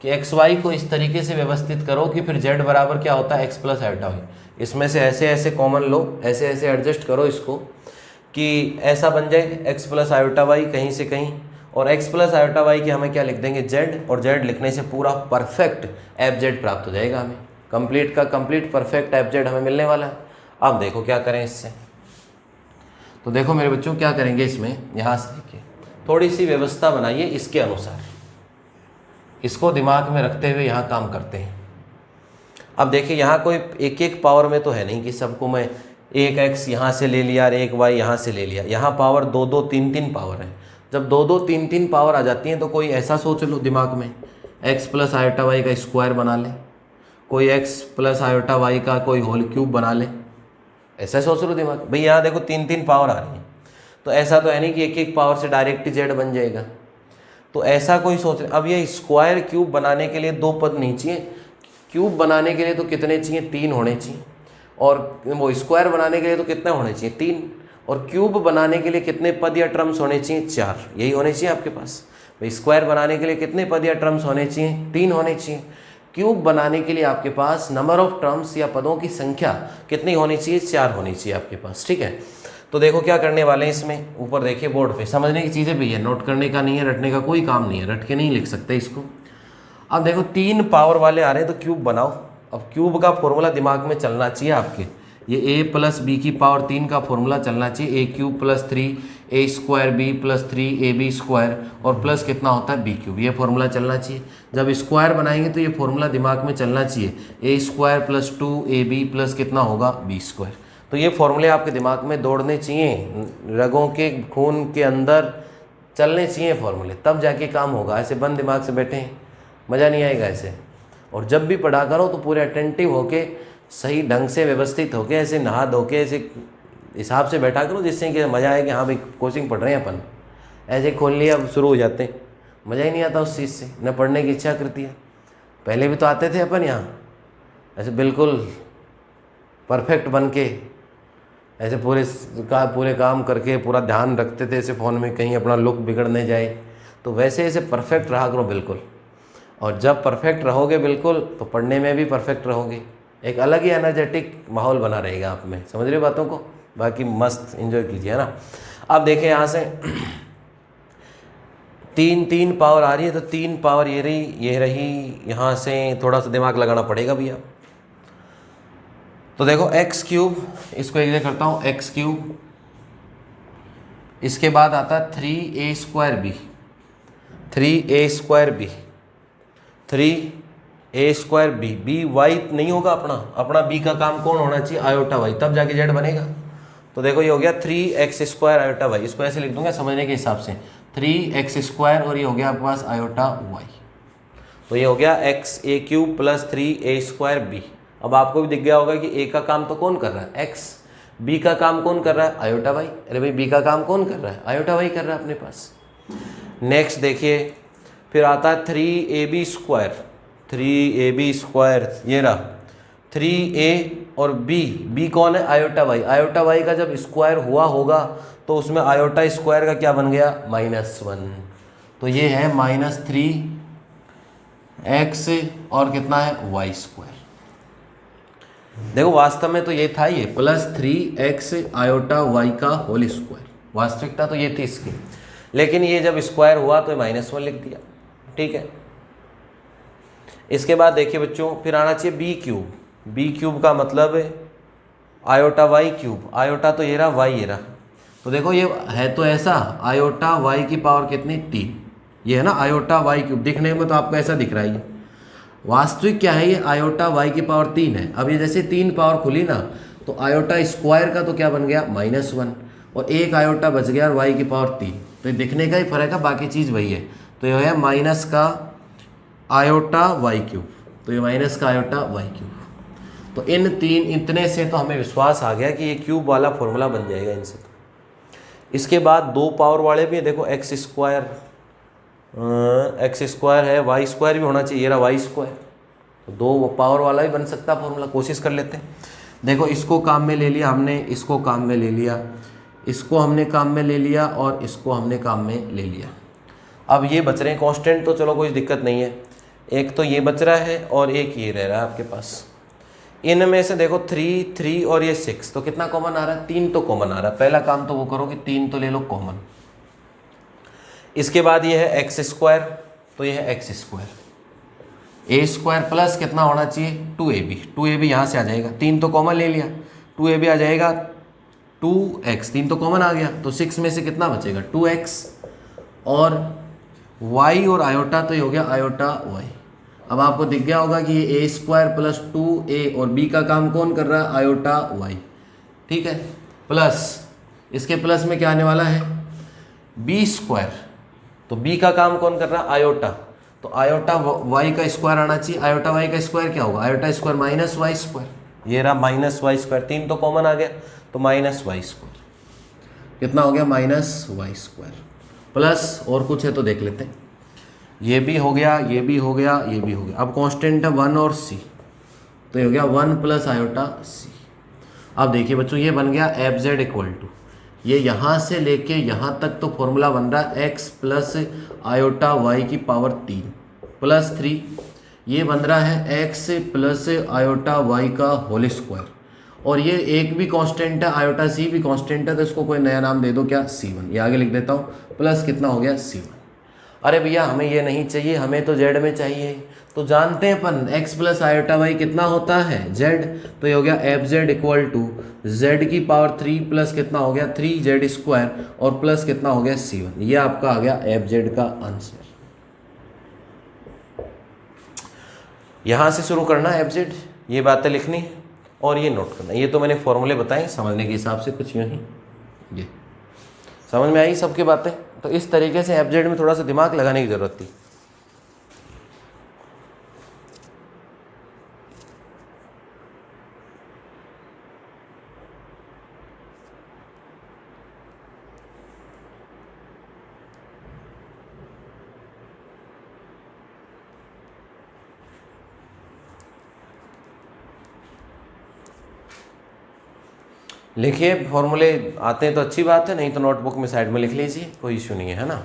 कि एक्स वाई को इस तरीके से व्यवस्थित करो कि फिर जेड बराबर क्या होता है एक्स प्लस आयोटा वाई। इसमें से ऐसे ऐसे कॉमन लो, ऐसे ऐसे एडजस्ट करो इसको कि ऐसा बन जाए एक्स प्लस आयोटा वाई कहीं से कहीं, और x प्लस आयोटा वाई की हमें क्या लिख देंगे जेड, और जेड लिखने से पूरा परफेक्ट एफ जेड प्राप्त हो जाएगा हमें। कंप्लीट का कंप्लीट परफेक्ट एफ जेड हमें मिलने वाला है। अब देखो क्या करें इससे। तो देखो मेरे बच्चों क्या करेंगे इसमें, यहाँ से देखिए थोड़ी सी व्यवस्था बनाइए इसके अनुसार, इसको दिमाग में रखते हुए यहाँ काम करते हैं। अब देखिए यहाँ कोई एक एक पावर में तो है नहीं कि सबको मैं एक x यहाँ से ले लिया और एक y यहाँ से ले लिया। यहाँ पावर 2-2 3-3 पावर है। जब 2-2 3-3 पावर आ जाती हैं तो कोई ऐसा सोच लो दिमाग में x प्लस आयोटा वाई का स्क्वायर बना ले, कोई x प्लस आयोटा वाई का कोई होल क्यूब बना ले, ऐसा सोच लो दिमाग। भाई यहाँ देखो 3-3 पावर आ रही है, तो ऐसा तो है नहीं कि एक एक पावर से डायरेक्ट जेड बन जाएगा। तो ऐसा कोई सोच रहे। अब ये स्क्वायर क्यूब बनाने के लिए 2 पद नहीं चाहिए, क्यूब बनाने के लिए तो कितने चाहिए 3 होने चाहिए, और वो स्क्वायर बनाने के लिए तो कितने होने चाहिए 3, और क्यूब बनाने के लिए कितने पद या टर्म्स होने चाहिए 4। यही होने चाहिए आपके पास। भाई स्क्वायर बनाने के लिए कितने पद या टर्म्स होने चाहिए 3 होने चाहिए। क्यूब बनाने के लिए आपके पास नंबर ऑफ टर्म्स या पदों की संख्या कितनी होनी चाहिए 4 होनी चाहिए आपके पास। ठीक है, तो देखो क्या करने वाले हैं इसमें। ऊपर देखिए बोर्ड पे, समझने की चीज़ें भी है, नोट करने का नहीं है, रटने का कोई काम नहीं है, रट के नहीं लिख सकते इसको। अब देखो 3 पावर वाले आ रहे हैं तो क्यूब बनाओ। अब क्यूब का फॉर्मूला दिमाग में चलना चाहिए आपके, ये a प्लस बी की पावर 3 का फॉर्मूला चलना चाहिए, a cube plus 3 a square b plus 3ab square, और प्लस कितना होता है b क्यूब। ये फॉर्मूला चलना चाहिए। जब स्क्वायर बनाएंगे तो ये फॉर्मूला दिमाग में चलना चाहिए, a square plus 2ab plus कितना होगा b स्क्वायर। तो ये फॉर्मूले आपके दिमाग में दौड़ने चाहिए, रगों के खून के अंदर चलने चाहिए फॉर्मूले, तब जाके काम होगा। ऐसे बंद दिमाग से बैठे हैं मज़ा नहीं आएगा ऐसे। और जब भी पढ़ा करो तो पूरे अटेंटिव होके सही ढंग से व्यवस्थित होके ऐसे नहा धो के ऐसे हिसाब से बैठा करो, जिससे कि मज़ा आए कि हाँ भाई कोचिंग पढ़ रहे हैं अपन। ऐसे खोल लिया अब शुरू हो जाते हैं, मज़ा ही नहीं आता उस चीज़ से, न पढ़ने की इच्छा करती है। पहले भी तो आते थे अपन यहाँ ऐसे बिल्कुल परफेक्ट बन के, ऐसे पूरे काम करके पूरा ध्यान रखते थे ऐसे फ़ोन में कहीं अपना लुक बिगड़ नहीं जाए। तो वैसे ऐसे परफेक्ट रहा करो बिल्कुल, और जब परफेक्ट रहोगे बिल्कुल तो पढ़ने में भी परफेक्ट रहोगे। एक अलग ही एनर्जेटिक माहौल बना रहेगा आप में, समझ रहे हो बातों को। बाकी मस्त एंजॉय कीजिए, है ना। अब देखें यहाँ से 3 पावर आ रही है, तो 3 पावर ये रही। यहाँ से थोड़ा सा दिमाग लगाना पड़ेगा भैया। तो देखो एक्स क्यूब, इसको एक जगह करता हूँ एक्स क्यूब, इसके बाद आता है 3a square b, 3a square b, 3a square b, b y नहीं होगा अपना बी का काम कौन होना चाहिए आयोटा वाई, तब जाके जेड बनेगा। तो देखो ये हो गया 3x स्क्वायर आयोटा वाई, इसको ऐसे लिख दूंगा समझने के हिसाब से 3x स्क्वायर, और ये हो गया आपके पास आयोटा वाई। तो ये हो गया x a cube plus 3a square b. अब आपको भी दिख गया होगा कि ए का काम तो कौन कर रहा है एक्स, बी का काम कौन कर रहा है आयोटा वाई। अरे भाई बी का काम कौन कर रहा है आयोटा वाई कर रहा है अपने पास। नेक्स्ट देखिए फिर आता है 3ab स्क्वायर, 3ab स्क्वायर, ये रहा 3a और b कौन है आयोटा वाई। आयोटा वाई का जब स्क्वायर हुआ होगा तो उसमें आयोटा स्क्वायर का क्या बन गया -1। तो ये है -3x और कितना है y स्क्वायर। देखो वास्तव में तो ये था ये +3x आयोटा y का होल स्क्वायर, वास्तविकता तो ये थी इसकी, लेकिन ये जब स्क्वायर हुआ तो -1 लिख दिया। ठीक है, इसके बाद देखिए बच्चों फिर आना चाहिए बी क्यूब। बी क्यूब का मतलब आयोटा वाई क्यूब, आयोटा तो ये रहा, वाई ये रहा। तो देखो ये है तो ऐसा, आयोटा वाई की पावर कितनी 3, ये है ना आयोटा वाई क्यूब। दिखने में तो आपको ऐसा दिख रहा है, ये वास्तविक क्या है, ये आयोटा वाई की पावर 3 है। अब ये जैसे 3 पावर खुली ना, तो आयोटा स्क्वायर का तो क्या बन गया -1, और एक आयोटा बच गया और वाई की पावर 3। तो ये दिखने का ही फर्क है, बाकी चीज़ वही है। तो ये है माइनस का आयोटा वाई क्यूब, तो ये माइनस का आयोटा वाई क्यूब। तो इतने से तो हमें विश्वास आ गया कि ये क्यूब वाला फॉर्मूला बन जाएगा इनसे। तो इसके बाद 2 पावर वाले भी देखो, एक्स स्क्वायर है, वाई स्क्वायर भी होना चाहिए, ये रहा वाई स्क्वायर। तो 2 पावर वाला भी बन सकता फॉर्मूला, कोशिश कर लेते हैं। देखो इसको काम में ले लिया हमने, इसको काम में ले लिया, इसको हमने काम में ले लिया, और इसको हमने काम में ले लिया। अब ये बच रहे हैं कांस्टेंट, तो चलो कोई दिक्कत नहीं है। एक तो ये बच रहा है और एक ये रह रहा है आपके पास। इनमें से देखो 3 3 और ये 6, तो कितना कॉमन आ रहा है, 3 तो कॉमन आ रहा है। पहला काम तो वो करो कि 3 तो ले लो कॉमन। इसके बाद ये है एक्स स्क्वायर, तो ये है एक्स स्क्वायर, ए स्क्वायर प्लस कितना होना चाहिए 2ab, 2ab यहाँ से आ जाएगा, 3 तो कॉमन ले लिया, 2ab आ जाएगा 2x, 3 तो कॉमन आ गया, तो 6 में से कितना बचेगा 2x, और y और आयोटा, तो ये हो गया आयोटा y। अब आपको दिख गया होगा कि ये ए स्क्वायर प्लस 2a, और b का काम कौन कर रहा है आयोटा y, ठीक है। प्लस इसके प्लस में क्या आने वाला है बी स्क्वायर, तो b का काम कौन कर रहा है आयोटा, तो आयोटा y का स्क्वायर आना चाहिए। आयोटा y का स्क्वायर क्या होगा, iota square minus y square, ये रहा माइनस वाई स्क्वायर, 3 तो कॉमन आ गया, तो माइनस वाई स्क्वायर कितना हो गया माइनस वाई स्क्वायर। प्लस और कुछ है तो देख लेते हैं, ये भी हो गया, ये भी हो गया, ये भी हो गया। अब कांस्टेंट है 1 और c, तो ये हो गया 1 प्लस आयोटा c। अब देखिए बच्चों, ये बन गया एफ जेड इक्वल टू, ये यहाँ से लेके यहाँ तक तो फॉर्मूला बन रहा है x प्लस आयोटा y की पावर 3 प्लस 3, ये बन रहा है x प्लस आयोटा y का होल स्क्वायर, और ये एक भी कांस्टेंट है आयोटा c भी कांस्टेंट है, तो इसको कोई नया नाम दे दो, क्या c1, ये आगे लिख देता हूँ, प्लस कितना हो गया c1। अरे भैया हमें ये नहीं चाहिए, हमें तो z में चाहिए, तो जानते हैं अपन x प्लस आयोटा y कितना होता है z, तो ये हो गया f z equal to z की पावर 3 प्लस कितना हो गया 3z स्क्वायर, और प्लस कितना हो गया c1, ये आपका आ गया एफ जेड का आंसर। यहाँ से शुरू करना है एफ जेड, ये बातें लिखनी है और ये नोट करना। ये तो मैंने फॉर्मूले बताए समझने के हिसाब से, कुछ यूँ ही ये समझ में आई सबकी बातें। तो इस तरीके से एफ जेड में थोड़ा सा दिमाग लगाने की ज़रूरत थी। लिखिए, फॉर्मूले आते हैं तो अच्छी बात है, नहीं तो नोटबुक में साइड में लिख लीजिए, कोई इशू नहीं है ना।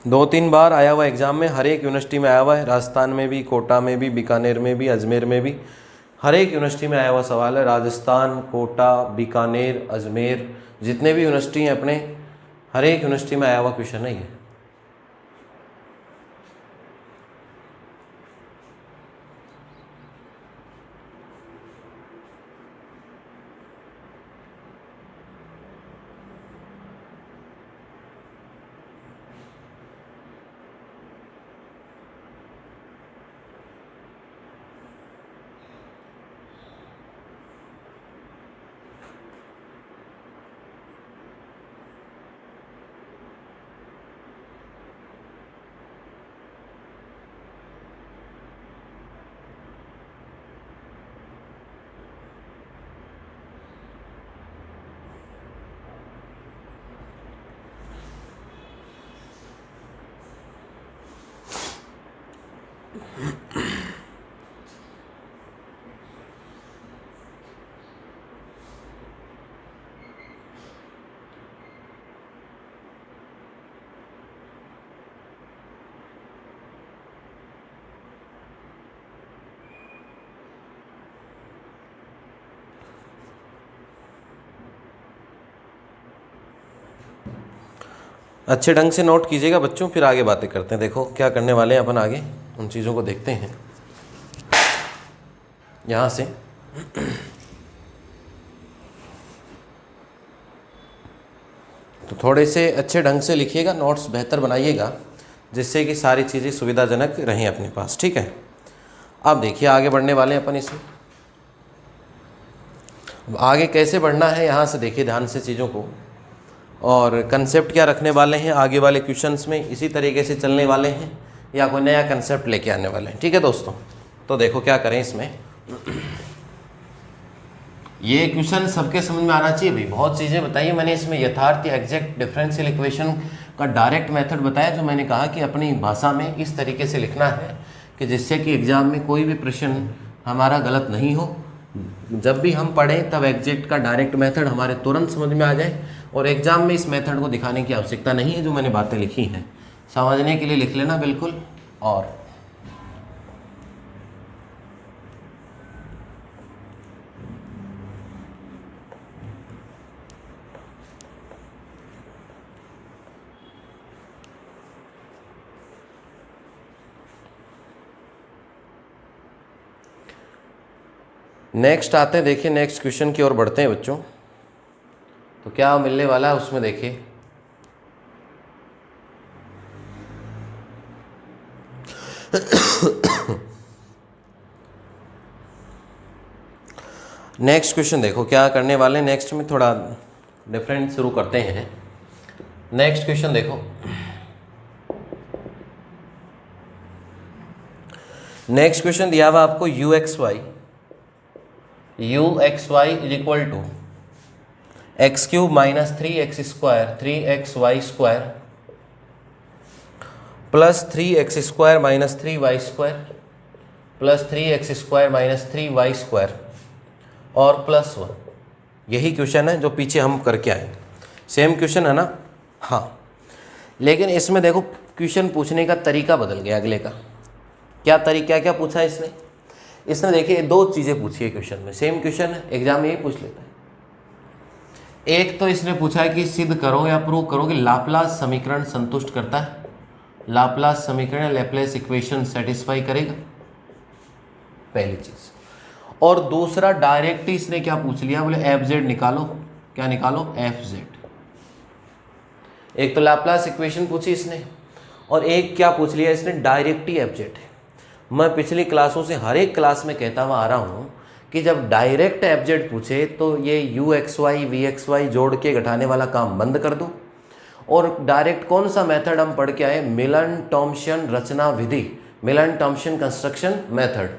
दो तीन बार आया हुआ एग्जाम में, हर एक यूनिवर्सिटी में आया हुआ है, राजस्थान में भी, कोटा में भी, बीकानेर में भी, अजमेर में भी, हर एक यूनिवर्सिटी में आया हुआ सवाल है। राजस्थान, कोटा, बीकानेर, अजमेर, जितने भी यूनिवर्सिटी हैं अपने, हर एक यूनिवर्सिटी में आया हुआ क्वेश्चन है ये। अच्छे ढंग से नोट कीजिएगा बच्चों, फिर आगे बातें करते हैं। देखो क्या करने वाले हैं अपन, आगे उन चीज़ों को देखते हैं। यहाँ से तो थोड़े से अच्छे ढंग से लिखिएगा, नोट्स बेहतर बनाइएगा, जिससे कि सारी चीज़ें सुविधाजनक रहें अपने पास, ठीक है। अब देखिए आगे बढ़ने वाले हैं अपन इसमें। अब आगे कैसे बढ़ना है यहाँ से देखिए ध्यान से चीज़ों को, और कंसेप्ट क्या रखने वाले हैं आगे वाले क्वेश्चंस में, इसी तरीके से चलने वाले हैं या कोई नया कंसेप्ट लेके आने वाले हैं, ठीक है दोस्तों। तो देखो क्या करें इसमें, ये क्वेश्चन सबके समझ में आना चाहिए भाई। बहुत चीज़ें बताई मैंने इसमें, यथार्थ एग्जैक्ट डिफरेंशियल इक्वेशन का डायरेक्ट मेथड बताया, जो मैंने कहा कि अपनी भाषा में इस तरीके से लिखना है कि जिससे कि एग्ज़ाम में कोई भी प्रश्न हमारा गलत नहीं हो। जब भी हम पढ़ें तब एग्जैक्ट का डायरेक्ट मेथड हमारे तुरंत समझ में आ जाए, और एग्ज़ाम में इस मेथड को दिखाने की आवश्यकता नहीं है। जो मैंने बातें लिखी हैं समझने के लिए लिख लेना बिल्कुल। और नेक्स्ट आते हैं, देखिए नेक्स्ट क्वेश्चन की ओर बढ़ते हैं बच्चों। तो क्या मिलने वाला है उसमें देखिए, नेक्स्ट क्वेश्चन देखो क्या करने वाले। नेक्स्ट में थोड़ा डिफरेंट शुरू करते हैं। नेक्स्ट क्वेश्चन देखो, नेक्स्ट क्वेश्चन दिया हुआ आपको u x y is equal to x cube minus 3x square 3xy square plus 3x square minus 3y square plus 3x square minus 3y square और प्लस 1। यही question है जो पीछे हम करके आए, सेम क्वेश्चन है ना। हाँ, लेकिन इसमें देखो क्वेश्चन पूछने का तरीका बदल गया अगले का। क्या तरीका, क्या पूछा इसने? इसने देखिए दो चीज़ें पूछी है क्वेश्चन में, सेम क्वेश्चन है, एग्जाम में यही पूछ लेता है। एक तो इसने पूछा है कि सिद्ध करो या प्रूव करो कि लाप्लास समीकरण संतुष्ट करता है, लाप्लास समीकरण लैप्लेस इक्वेशन सेटिस्फाई करेगा, पहली चीज। और दूसरा डायरेक्ट इसने क्या पूछ लिया, बोले एफ जेड निकालो। क्या निकालो? F Z. एक तो लाप्लास इक्वेशन पूछी इसने, और एक क्या पूछ लिया इसने, डायरेक्ट ही एफ जेड। मैं पिछली क्लासों से हर एक क्लास में कहता हुआ आ रहा हूँ कि जब डायरेक्ट एफ जेड पूछे तो ये u x y v x y जोड़ के घटाने वाला काम बंद कर दो। और डायरेक्ट कौन सा मेथड हम पढ़ के आए, मिलन टॉम्पसन रचना विधि, मिलन टॉम्पसन कंस्ट्रक्शन मेथड।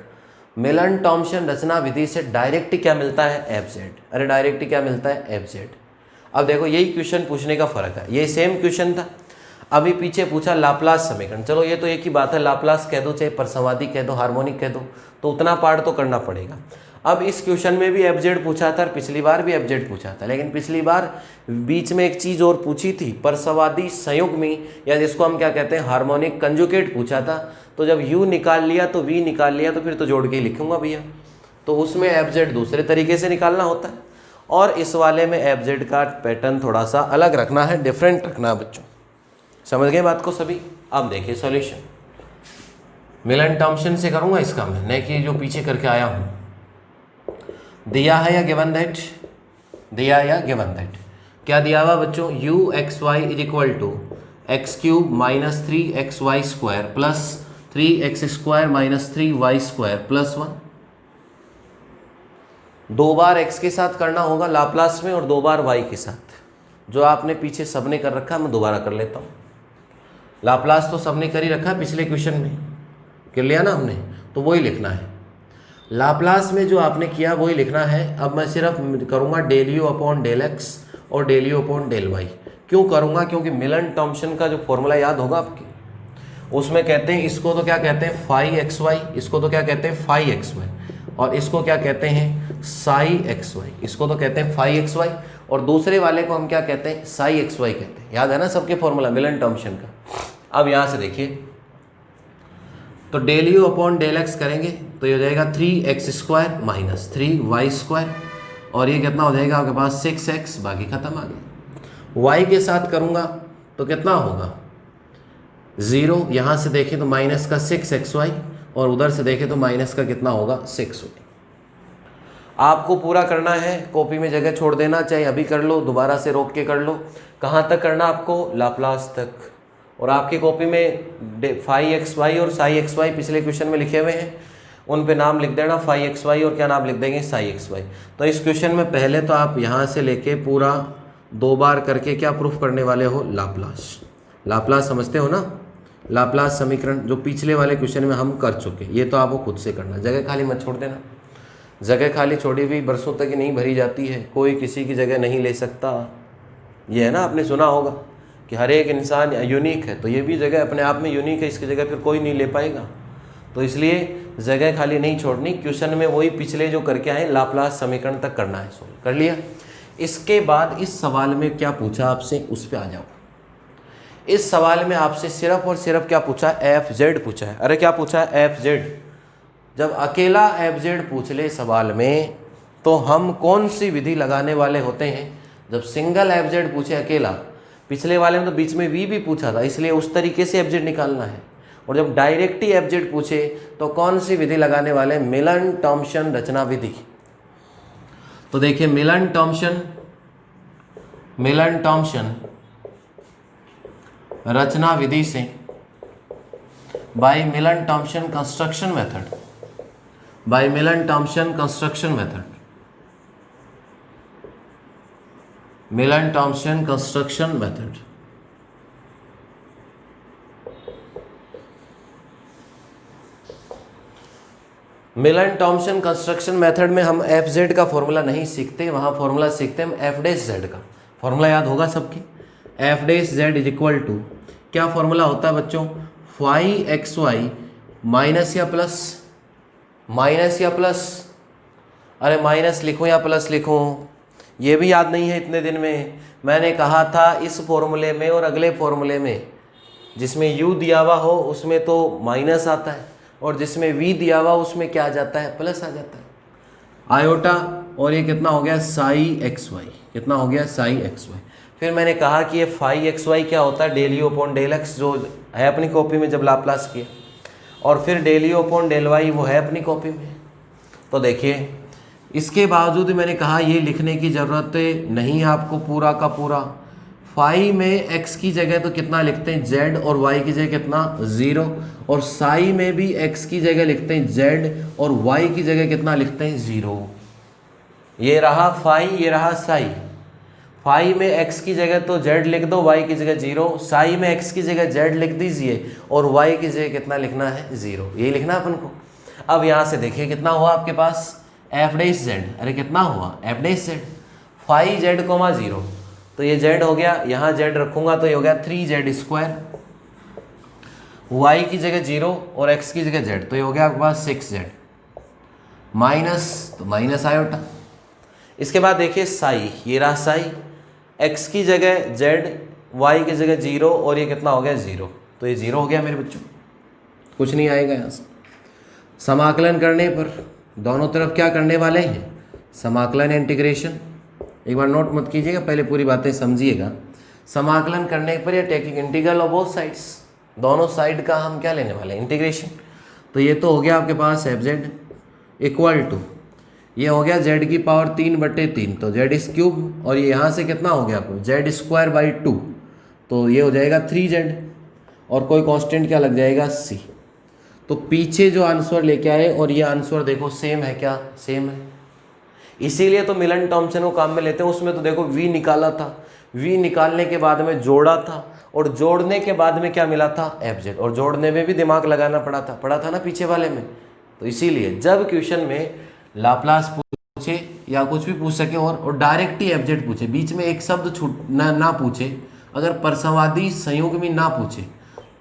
मिलन टॉम्पसन रचना विधि से डायरेक्ट क्या मिलता है, एफ जेड। अरे डायरेक्ट क्या मिलता है, एफ जेड। अब देखो यही क्वेश्चन पूछने का फर्क है, ये सेम क्वेश्चन था, अभी पीछे पूछा लाप्लास समीकरण। चलो ये तो एक ही बात है, लाप्लास कह दो चाहे परसवादी कह दो हार्मोनिक कह दो, तो उतना पार्ट तो करना पड़ेगा। अब इस क्वेश्चन में भी एफ जेड पूछा था और पिछली बार भी एफ जेड पूछा था, लेकिन पिछली बार बीच में एक चीज़ और पूछी थी, परसवादी संयुग्मी, या जिसको हम क्या कहते हैं हार्मोनिक कंजुगेट पूछा था। तो जब u निकाल लिया तो v निकाल लिया, तो फिर तो जोड़ के ही लिखूंगा भैया, तो उसमें एफ जेड दूसरे तरीके से निकालना होता है। और इस वाले में एफ जेड का पैटर्न थोड़ा सा अलग रखना है, डिफरेंट रखना है बच्चों। समझ गए बात को सभी? अब देखिए सॉल्यूशन मिलन टॉम्पसन से करूंगा इसका मैं, नहीं कि जो पीछे करके आया हूं। दिया है या गिवन दैट, दिया या गिवन दैट, क्या दिया हुआ बच्चों, u x y is equal to x cube minus 3xy square plus 3x square minus 3y square plus 1। दो बार x के साथ करना होगा लाप्लास में और दो बार y के साथ। जो आपने पीछे सबने कर रखा है मैं दोबारा कर लेता हूँ। लाप्लास तो सबने कर ही रखा है, पिछले क्वेश्चन में कर लिया ना हमने, तो वही लिखना है। लाप्लास में जो आपने किया वही लिखना है। अब मैं सिर्फ करूँगा del u upon del x और del u upon del y. क्यों करूँगा? क्योंकि मिलन टॉम्पसन का जो फॉर्मूला याद होगा आपके, उसमें कहते हैं इसको तो क्या कहते हैं फाई एक्स वाई, इसको तो क्या कहते हैं फाई एक्स वाई, और इसको क्या कहते हैं साई एक्स वाई, इसको तो कहते हैं फाई एक्स वाई, और दूसरे वाले को हम क्या कहते हैं साई एक्स वाई कहते हैं। याद है ना सबके फॉर्मूला मिलन टॉम्पसन का। अब यहाँ से देखिए, तो del u upon del x करेंगे तो ये हो जाएगा 3x square minus 3y square, और ये कितना हो जाएगा आपके पास 6x, बाकी खत्म आ गया। y के साथ करूँगा तो कितना होगा 0, यहाँ से देखें तो माइनस का 6xy और उधर से देखें तो माइनस का कितना होगा 6y। आपको पूरा करना है, कॉपी में जगह छोड़ देना, चाहे अभी कर लो, दोबारा से रोक के कर लो। कहाँ तक करना आपको, लाप्लास तक। और आपकी कॉपी में फाई एक्स वाई और साई एक्स वाई पिछले क्वेश्चन में लिखे हुए हैं, उन पे नाम लिख देना, फाई एक्स वाई और क्या नाम लिख देंगे, साई एक्स वाई। तो इस क्वेश्चन में पहले तो आप यहाँ से लेके पूरा 2 बार करके क्या प्रूफ करने वाले हो, लाप्लास। लाप्लास समझते हो ना, लाप्लास समीकरण जो पिछले वाले क्वेश्चन में हम कर चुके, ये तो आपको खुद से करना, जगह खाली मत छोड़ देना। जगह खाली छोड़ी हुई बरसों तक नहीं भरी जाती है, कोई किसी की जगह नहीं ले सकता। ये है ना, आपने सुना होगा कि हर एक इंसान यूनिक है, तो ये भी जगह अपने आप में यूनिक है, इसकी जगह फिर कोई नहीं ले पाएगा। तो इसलिए जगह खाली नहीं छोड़नी, क्वेश्चन में वही पिछले जो करके आए लाप्लास समीकरण तक करना है, सोल्व कर लिया। इसके बाद इस सवाल में क्या पूछा आपसे, उस पर आ जाओ। इस सवाल में आपसे सिर्फ और सिर्फ क्या पूछा, एफ जेड पूछा है। अरे क्या पूछा है, एफ जेड। जब अकेला एफ जेड पूछ ले सवाल में, तो हम कौन सी विधि लगाने वाले होते हैं। जब सिंगल एफ जेड पूछे अकेला, पिछले वाले में तो बीच में वी भी पूछा था, इसलिए उस तरीके से एफ जेड निकालना है। और जब डायरेक्ट ही एफ जेड पूछे तो कौन सी विधि लगाने वाले, मिलन टॉमसन रचना विधि। तो देखिए मिलन टॉमसन रचना विधि से, by Millen Thomson construction method, by Millen-Thomson construction method, Millen-Thomson construction method। Millen Thomson construction method में हम एफ जेड का फॉर्मूला नहीं सीखते, वहाँ फॉर्मूला सीखते हम एफ डैश जेड का। फॉर्मूला याद होगा सबके, f dash z is equal to, क्या फॉर्मूला होता है बच्चों, फाई एक्स वाई माइनस या प्लस, अरे माइनस लिखूं या प्लस लिखूं, ये भी याद नहीं है इतने दिन में। मैंने कहा था इस फॉर्मूले में और अगले फॉर्मूले में, जिसमें u दिया हुआ हो उसमें तो माइनस आता है, और जिसमें v दिया हुआ उसमें क्या आ जाता है, प्लस आ जाता है, आयोटा। और ये कितना हो गया, साई एक्स वाई, कितना हो गया, साई एक्स वाई। फिर मैंने कहा कि ये फाई एक्स वाई क्या होता है, del u upon del x, जो है अपनी कॉपी में जब लाप्लास किया, और फिर del u upon del y वो है अपनी कॉपी में। तो देखिए इसके बावजूद मैंने कहा ये लिखने की ज़रूरत नहीं है आपको पूरा का पूरा। फाई में x की जगह तो कितना लिखते हैं z, और y की जगह कितना 0, और साई में भी x की जगह लिखते हैं z और y की जगह कितना लिखते हैं 0। ये रहा फाई, ये रहा साई। फाई में x की जगह तो z लिख दो, y की जगह 0, साई में x की जगह z लिख दीजिए और y की जगह कितना लिखना है 0, यही लिखना अपन को। अब यहाँ से देखिए कितना हुआ आपके पास, एफ डैश जेड, अरे कितना हुआ f dash z, phi z comma 0, तो ये z हो गया, यहाँ z रखूंगा तो ये हो गया 3z स्क्वायर, y की जगह 0 और x की जगह z, तो ये हो गया आपके पास 6z माइनस, तो माइनस आयोटा। इसके बाद देखिए साई, ये रहा साई, x की जगह z, y की जगह 0 और ये कितना हो गया 0, तो ये 0 हो गया मेरे बच्चों, कुछ नहीं आएगा यहाँ से। समाकलन करने पर दोनों तरफ क्या करने वाले हैं, समाकलन इंटीग्रेशन। एक बार नोट मत कीजिएगा, पहले पूरी बातें समझिएगा। समाकलन करने पर या taking integral of both sides, दोनों साइड का हम क्या लेने वाले हैं, इंटीग्रेशन। तो ये तो हो गया आपके पास एफ जेड इक्वल टू, ये हो गया z की पावर 3/3, तो z इज क्यूब, और ये यहाँ से कितना हो गया आपको z स्क्वायर बाई 2, तो ये हो जाएगा 3z, और कोई कांस्टेंट क्या लग जाएगा c। तो पीछे जो आंसर लेके आए और ये आंसर देखो सेम है, क्या सेम है, इसीलिए तो मिलन टॉमसन को काम में लेते हैं। उसमें तो देखो v निकाला था, v निकालने के बाद में जोड़ा था, और जोड़ने के बाद में क्या मिला था, एफ जेड, और जोड़ने में भी दिमाग लगाना पड़ा था ना पीछे वाले में। तो इसीलिए जब क्वेश्चन में लाप्लास पूछे या कुछ भी पूछ सके और डायरेक्ट ही एफ जेड पूछे, बीच में एक शब्द छूट ना पूछे, अगर परसंवादी संयुग्मी ना पूछे,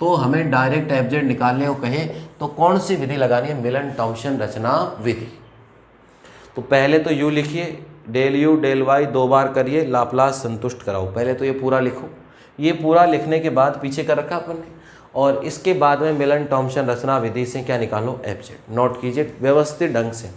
तो हमें डायरेक्ट एफ जेड निकालने को कहे तो कौन सी विधि लगानी है, मिलन टॉमसन रचना विधि। तो पहले तो यू लिखिए, डेल यू डेल वाई 2 बार करिए, लाप्लास संतुष्ट कराओ। पहले तो ये पूरा लिखो, ये पूरा लिखने के बाद पीछे कर रखा अपन ने, और इसके बाद में मिलन टॉमसन रचना विधि से क्या निकालो, एफ जेड। नोट कीजिए व्यवस्थित ढंग से।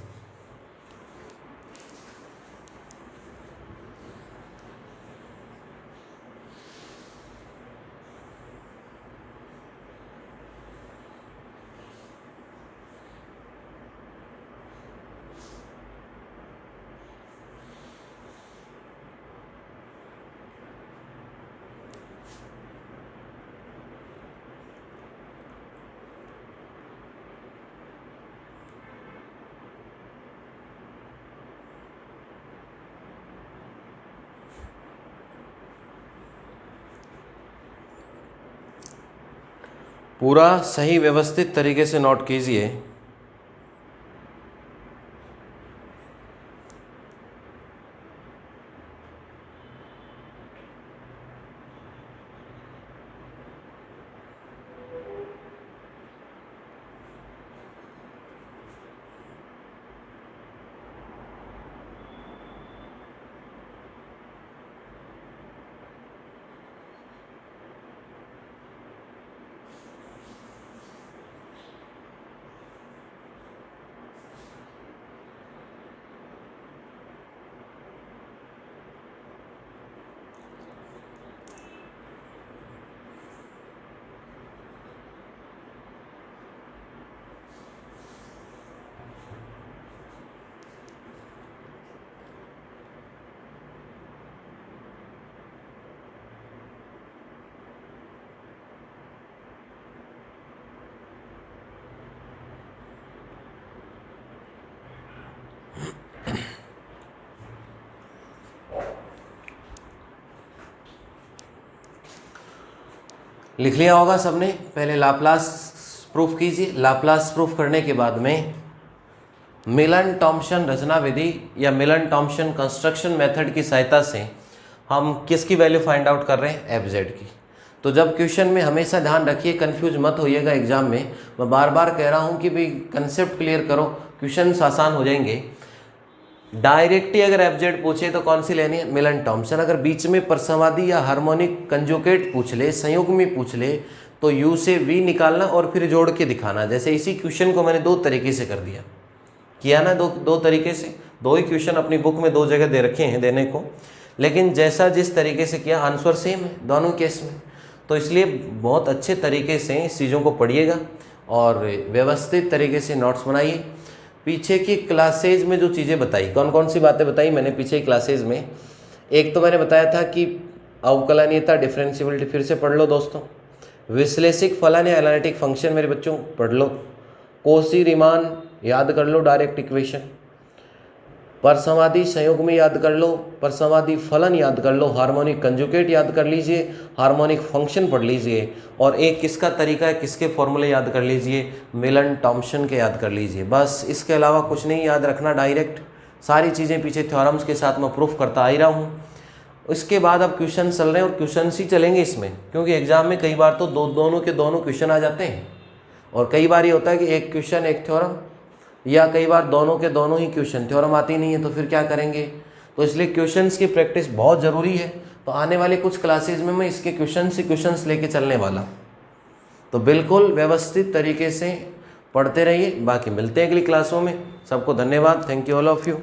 पूरा सही व्यवस्थित तरीके से नोट कीजिए। लिख लिया होगा सबने। पहले लाप्लास प्रूफ कीजिए। लाप्लास प्रूफ करने के बाद में मिलन टॉम्पसन रचना विधि या मिलन टॉम्पसन कंस्ट्रक्शन मेथड की सहायता से हम किसकी वैल्यू फाइंड आउट कर रहे हैं, एफ जेड की। तो जब क्वेश्चन में हमेशा ध्यान रखिए, कंफ्यूज मत होइएगा एग्जाम में। मैं बार बार कह रहा हूँ कि भाई कंसेप्ट क्लियर करो, क्वेश्चन आसान हो जाएंगे। डायरेक्ट ही अगर एफ जेड पूछे तो कौन सी लेनी है, मिलन टॉम्पसन। अगर बीच में परसवादी या हार्मोनिक कंजुगेट पूछ ले, संयुग्मी पूछ ले, तो यू से वी निकालना और फिर जोड़ के दिखाना। जैसे इसी क्वेश्चन को मैंने दो तरीके से कर दिया, किया ना, दो तरीके से। दो ही क्वेश्चन अपनी बुक में दो जगह दे रखे हैं देने को, लेकिन जैसा जिस तरीके से किया आंसर सेम है दोनों केस में। तो इसलिए बहुत अच्छे तरीके से इस चीज़ों को पढ़िएगा और व्यवस्थित तरीके से नोट्स बनाइए। पीछे की क्लासेज में जो चीज़ें बताई, कौन कौन सी बातें बताई मैंने पीछे की क्लासेज में, एक तो मैंने बताया था कि अवकलनीयता, डिफरेंशियबिलिटी, फिर से पढ़ लो दोस्तों। विश्लेषिक फलन या एनालिटिक फंक्शन मेरे बच्चों पढ़ लो। कोशी रीमान याद कर लो, डायरेक्ट इक्वेशन। परसवादी संयोग में याद कर लो, परसवादी फलन याद कर लो, हार्मोनिक कंजुगेट याद कर लीजिए, हार्मोनिक फंक्शन पढ़ लीजिए, और एक किसका तरीका है, किसके फॉर्मूले याद कर लीजिए, मिलन टॉम्पसन के याद कर लीजिए। बस इसके अलावा कुछ नहीं याद रखना, डायरेक्ट सारी चीज़ें पीछे थ्योरम्स के साथ मैं प्रूफ करता आ ही रहा हूँ। इसके बाद अब क्वेश्चन चल रहे हैं और क्वेश्चन ही चलेंगे इसमें, क्योंकि एग्जाम में कई बार तो दोनों के दोनों क्वेश्चन आ जाते हैं, और कई बार ये होता है कि एक क्वेश्चन एक थ्योरम, या कई बार दोनों के दोनों ही क्वेश्चन, थ्योरम आती नहीं है तो फिर क्या करेंगे। तो इसलिए क्वेश्चंस की प्रैक्टिस बहुत ज़रूरी है। तो आने वाले कुछ क्लासेज में मैं इसके क्वेश्चंस लेके चलने वाला, तो बिल्कुल व्यवस्थित तरीके से पढ़ते रहिए। बाकी मिलते हैं अगली क्लासों में। सबको धन्यवाद। Thank you all of you.